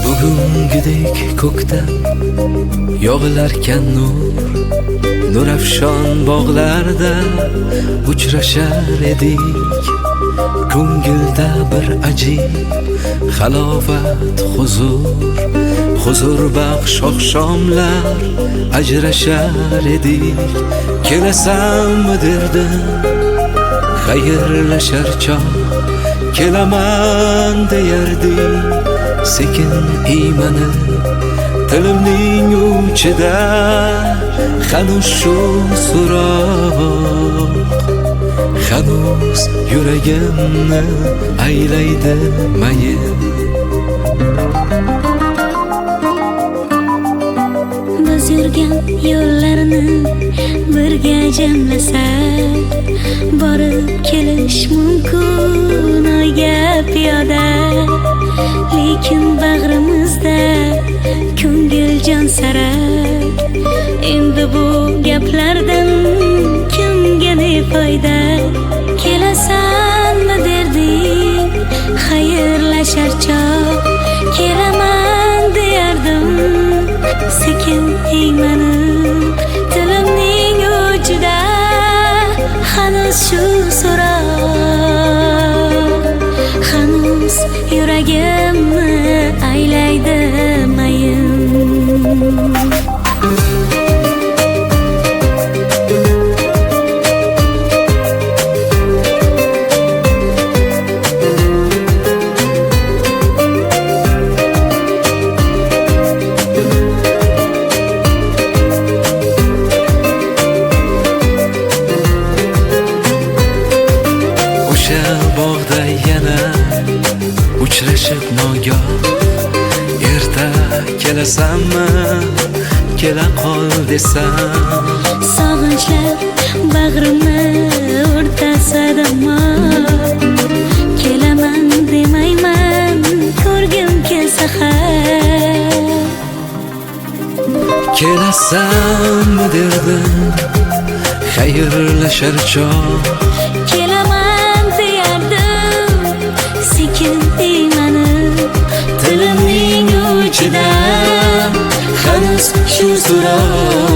Bugüngidek ko'kdan yog'ilarkan nurafshon bog'larda uchrashar edik. Ko'ngilda bir ajib halovat huzur baxsh oqshomlar ajrashar edik. Kelasanmi derdim xayrlashar chog', kelaman deyardik sekin iymanib. Tilimning uchida hanuz shu so'roq, hanuz yuragimni aylaydi mayin. Biz yurgan yo'llarni birga jamlasak, borib kelish mumkin oyga piyoda. Lekin bag'rimizda ko'ngiljon sarak, endi bu gaplardan kimga ne foyda? Kelasanmi derdik xayrlashar chog', kelaman deyardim sekin iymanib. Tilimning uchida hanuz shu so'roq, hanuz yuragimni aylaydi mayin. O'sha bog'da yana uchrashib nogoh, erta kelasanmi kela qol desam. Sog'inchlar bag'rimni o'rtasadimi, kelaman demayman ko'rgim kelsa har. Kelasanmi derdim xayrlashar chog', Kelaman deyardim sekin iymanib. tilimning uchida hanuz shu so'roq,